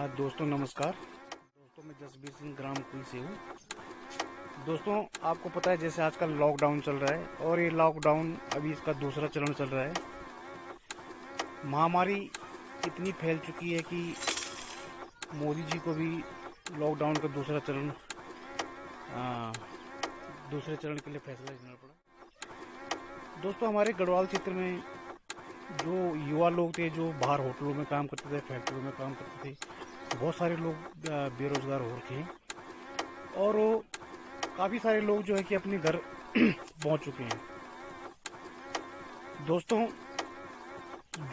दोस्तों नमस्कार। दोस्तों मैं जसबीर सिंह ग्राम कुई से हूँ। दोस्तों आपको पता है जैसे आजकल लॉकडाउन चल रहा है और ये लॉकडाउन अभी इसका दूसरा चरण चल रहा है। महामारी इतनी फैल चुकी है कि मोदी जी को भी लॉकडाउन का दूसरे चरण के लिए फैसला लेना पड़ा। दोस्तों हमारे गढ़वाल क्षेत्र में जो युवा लोग थे, जो बाहर होटलों में काम करते थे, फैक्ट्रियों में काम करते थे, बहुत सारे लोग बेरोजगार हो रखे हैं और काफ़ी सारे लोग जो है कि अपने घर पहुंच चुके हैं। दोस्तों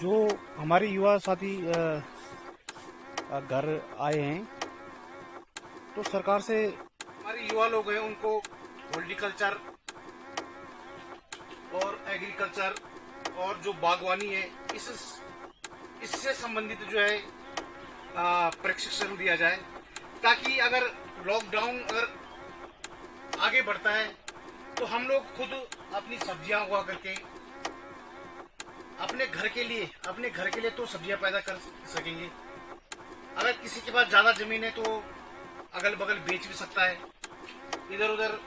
जो हमारे युवा साथी घर आए हैं तो सरकार से हमारे युवा लोग हैं उनको हॉर्टिकल्चर और एग्रीकल्चर और जो बागवानी है इससे संबंधित जो है प्रशिक्षण दिया जाए, ताकि अगर लॉकडाउन अगर आगे बढ़ता है तो हम लोग खुद अपनी सब्जियां उगा करके अपने घर के लिए तो सब्जियां पैदा कर सकेंगे। अगर किसी के पास ज्यादा जमीन है तो अगल बगल बेच भी सकता है, इधर उधर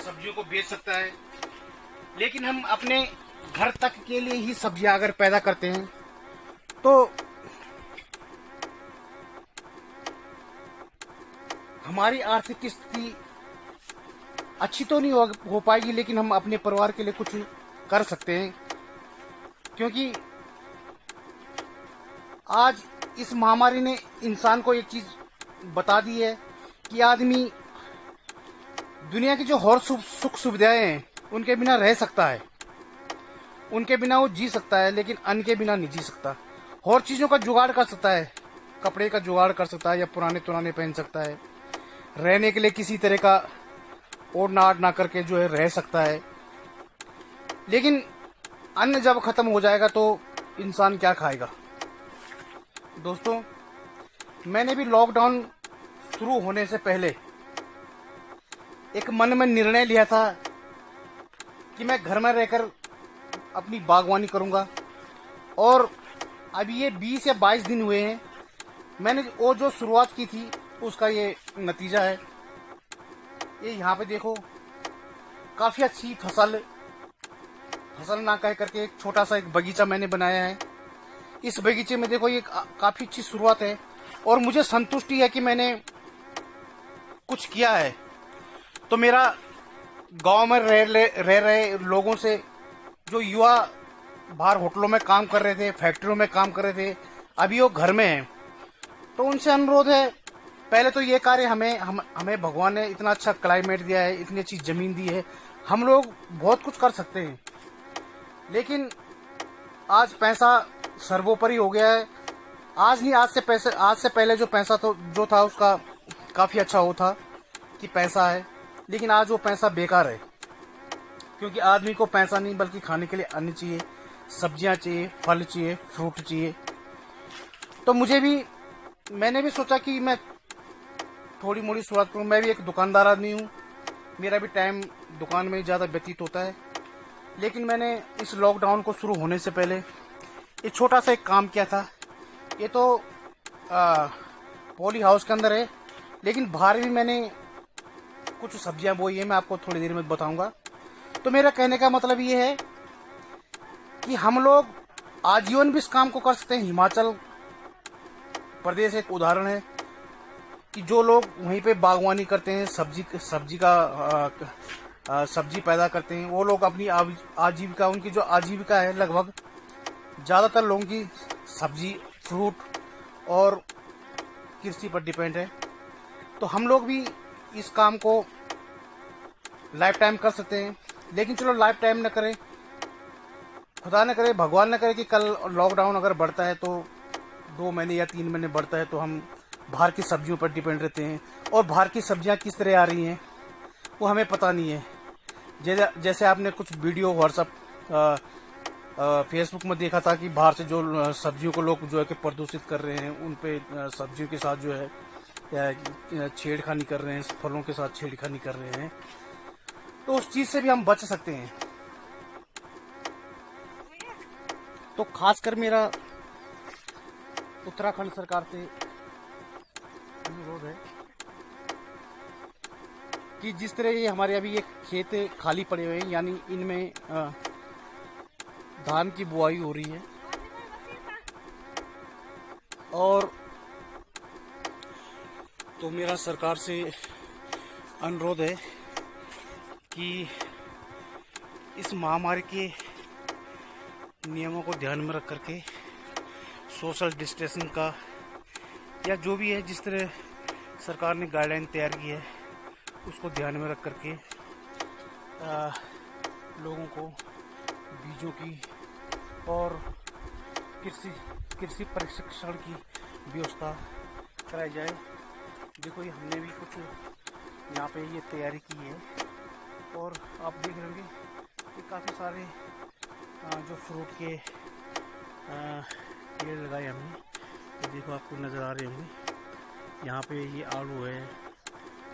सब्जियों को बेच सकता है। लेकिन हम अपने घर तक के लिए ही सब्जियां अगर पैदा करते हैं तो हमारी आर्थिक स्थिति अच्छी तो नहीं हो पाएगी, लेकिन हम अपने परिवार के लिए कुछ कर सकते हैं। क्योंकि आज इस महामारी ने इंसान को एक चीज बता दी है कि आदमी दुनिया की जो और सुख सुविधाएं हैं उनके बिना रह सकता है, उनके बिना वो जी सकता है, लेकिन अन्न के बिना नहीं जी सकता। और चीजों का जुगाड़ कर सकता है, कपड़े का जुगाड़ कर सकता है या पुराने पहन सकता है, रहने के लिए किसी तरह का ओढ़ना आढ़ना करके जो है रह सकता है। लेकिन अन्न जब खत्म हो जाएगा तो इंसान क्या खाएगा। दोस्तों मैंने भी लॉकडाउन शुरू होने से पहले एक मन में निर्णय लिया था कि मैं घर में रहकर अपनी बागवानी करूंगा, और अभी ये 20 या 22 दिन हुए हैं मैंने वो जो शुरुआत की थी उसका ये नतीजा है। ये यहाँ पे देखो काफी अच्छी फसल ना कह करके एक छोटा सा एक बगीचा मैंने बनाया है। इस बगीचे में देखो ये काफी अच्छी शुरुआत है और मुझे संतुष्टि है कि मैंने कुछ किया है। तो मेरा गांव में रह रहे लोगों से, जो युवा बाहर होटलों में काम कर रहे थे, फैक्ट्रियों में काम कर रहे थे, अभी वो घर में हैं, तो उनसे अनुरोध है, पहले तो ये कार्य हमें भगवान ने इतना अच्छा क्लाइमेट दिया है, इतनी अच्छी जमीन दी है, हम लोग बहुत कुछ कर सकते हैं। लेकिन आज पैसा सर्वोपरि हो गया है। आज से पहले जो पैसा तो जो था उसका काफी अच्छा वो था कि पैसा है, लेकिन आज वो पैसा बेकार है। क्योंकि आदमी को पैसा नहीं बल्कि खाने के लिए अन्न चाहिए, सब्जियां चाहिए, फल चाहिए, फ्रूट चाहिए। तो मैंने भी सोचा कि मैं थोड़ी मोड़ी शुरुआत करूं। मैं भी एक दुकानदार आदमी हूं, मेरा भी टाइम दुकान में ज्यादा व्यतीत होता है। लेकिन मैंने इस लॉकडाउन को शुरू होने से पहले एक छोटा सा एक काम किया था। ये तो पॉली हाउस के अंदर है, लेकिन बाहर भी मैंने कुछ सब्जियां बोई है, मैं आपको थोड़ी देर में बताऊंगा। तो मेरा कहने का मतलब ये है कि हम लोग आजीवन भी इस काम को कर सकते हैं। हिमाचल प्रदेश एक उदाहरण है कि जो लोग वहीं पे बागवानी करते हैं, सब्जी पैदा करते हैं, वो लोग अपनी आजीविका, उनकी जो आजीविका है लगभग ज्यादातर लोगों की सब्जी, फ्रूट और कृषि पर डिपेंड है। तो हम लोग भी इस काम को लाइफ टाइम कर सकते हैं। लेकिन चलो लाइफ टाइम न करें, खुदा न करे, भगवान न करे कि कल लॉकडाउन अगर बढ़ता है तो 2 महीने या 3 महीने बढ़ता है तो हम बाहर की सब्जियों पर डिपेंड रहते हैं, और बाहर की सब्जियां किस तरह आ रही हैं वो हमें पता नहीं है। जैसे आपने कुछ वीडियो व्हाट्सएप फेसबुक में देखा था कि बाहर से जो सब्जियों को लोग जो है कि प्रदूषित कर रहे हैं, उन पे सब्जियों के साथ जो है छेड़खानी कर रहे हैं, फलों के साथ छेड़खानी कर रहे हैं। तो उस चीज से भी हम बच सकते हैं। तो खासकर मेरा उत्तराखंड सरकार से अनुरोध है कि जिस तरह ये हमारे अभी ये खेत खाली पड़े हुए हैं, यानी इनमें धान की बुआई हो रही है, और तो मेरा सरकार से अनुरोध है कि इस महामारी के नियमों को ध्यान में रख करके सोशल डिस्टेंसिंग का या जो भी है, जिस तरह सरकार ने गाइडलाइन तैयार की है उसको ध्यान में रख करके लोगों को बीजों की और कृषि प्रशिक्षण की व्यवस्था कराई जाए। देखो ये हमने भी कुछ यहाँ पे ये तैयारी की है, और आप देख रहे होंगे कि काफ़ी सारे जो फ्रूट के पेड़ लगाए हमने, तो देखो आपको नज़र आ रहे होंगे। यहाँ पे ये आलू है,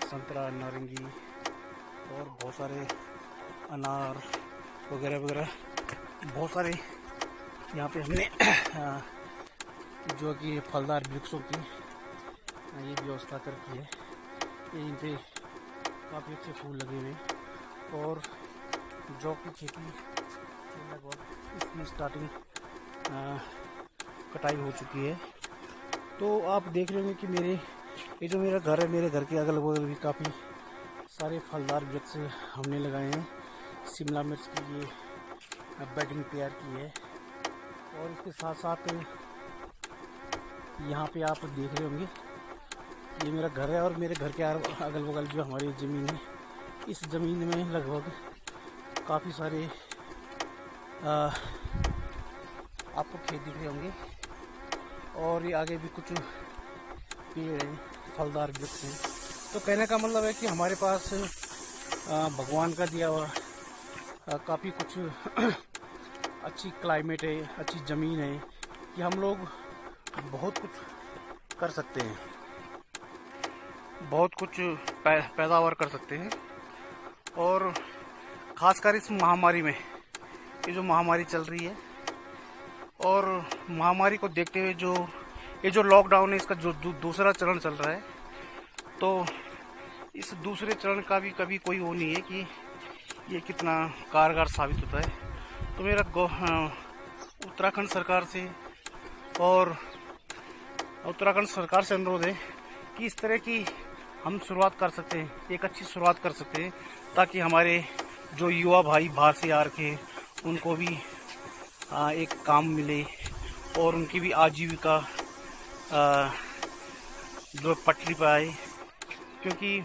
संतरा, नारंगी और बहुत सारे अनार वगैरह वगैरह, बहुत सारे यहाँ पे हमने जो कि फलदार वृक्षों की ये व्यवस्था कर की है। ये इन पे काफ़ी अच्छे फूल लगे हुए हैं, और जौ की खेती लगभग इसकी स्टार्टिंग कटाई हो चुकी है। तो आप देख रहे होंगे कि ये जो मेरा घर है, मेरे घर के अगल बगल भी काफ़ी सारे फलदार वृक्ष हमने लगाए हैं। शिमला मिर्च की ये बेडिंग तैयार की है, और इसके साथ साथ यहाँ पे आप देख रहे होंगे ये मेरा घर है, और मेरे घर के अगल बगल जो हमारी ज़मीन है, इस ज़मीन में लगभग काफ़ी सारे आपको खेत दिख रहे होंगे, और ये आगे भी कुछ पेड़ हैं, फलदार वृक्ष हैं। तो कहने का मतलब है कि हमारे पास भगवान का दिया हुआ काफ़ी कुछ अच्छी क्लाइमेट है, अच्छी ज़मीन है कि हम लोग बहुत कुछ कर सकते हैं, बहुत कुछ पैदावार कर सकते हैं। और ख़ासकर इस महामारी में, ये जो महामारी चल रही है, और महामारी को देखते हुए ये जो लॉकडाउन है, इसका जो दूसरा चरण चल रहा है, तो इस दूसरे चरण का भी कभी कोई वो नहीं है कि ये कितना कारगर साबित होता है। तो मेरा उत्तराखंड सरकार से अनुरोध है कि इस तरह की हम शुरुआत कर सकते हैं, एक अच्छी शुरुआत कर सकते हैं, ताकि हमारे जो युवा भाई बाहर से आ रखे उनको भी एक काम मिले, और उनकी भी आजीविका जो पटरी पर आए। क्योंकि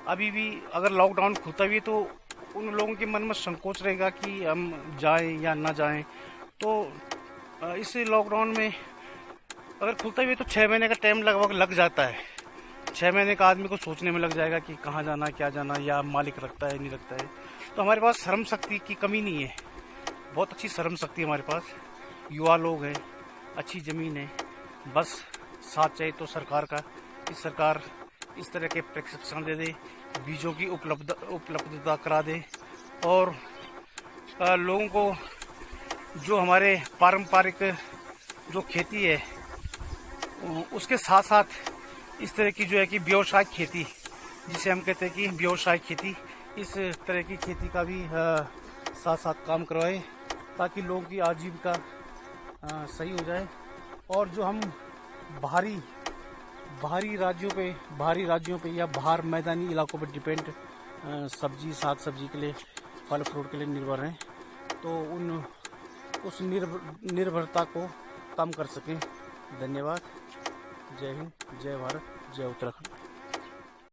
अभी भी अगर लॉकडाउन खुलता भी है तो उन लोगों के मन में संकोच रहेगा कि हम जाएं या ना जाएं। तो इस लॉकडाउन में अगर खुलता भी है तो 6 महीने का टाइम लगभग लग जाता है। 6 महीने का आदमी को सोचने में लग जाएगा कि कहाँ जाना, क्या जाना, या मालिक रखता है नहीं रखता है। तो हमारे पास श्रम शक्ति की कमी नहीं है, बहुत अच्छी श्रम शक्ति हमारे पास, युवा लोग हैं, अच्छी ज़मीन है। बस साथ चाहिए तो सरकार का, इस सरकार इस तरह के प्रशिक्षण दे दे, बीजों की उपलब्धता करा दे, और लोगों को जो हमारे पारंपरिक जो खेती है उसके साथ साथ इस तरह की जो है कि व्यावसायिक खेती, जिसे हम कहते हैं कि व्यावसायिक खेती, इस तरह की खेती का भी साथ साथ काम करवाए, ताकि लोगों की आजीविका सही हो जाए। और जो हम बाहरी राज्यों पे या बाहर मैदानी इलाकों पर डिपेंड साग सब्जी के लिए, फल फ्रूट के लिए निर्भर हैं, तो उस निर्भरता को कम कर सकें। धन्यवाद। जय हिंद, जय भारत, जय उत्तराखंड।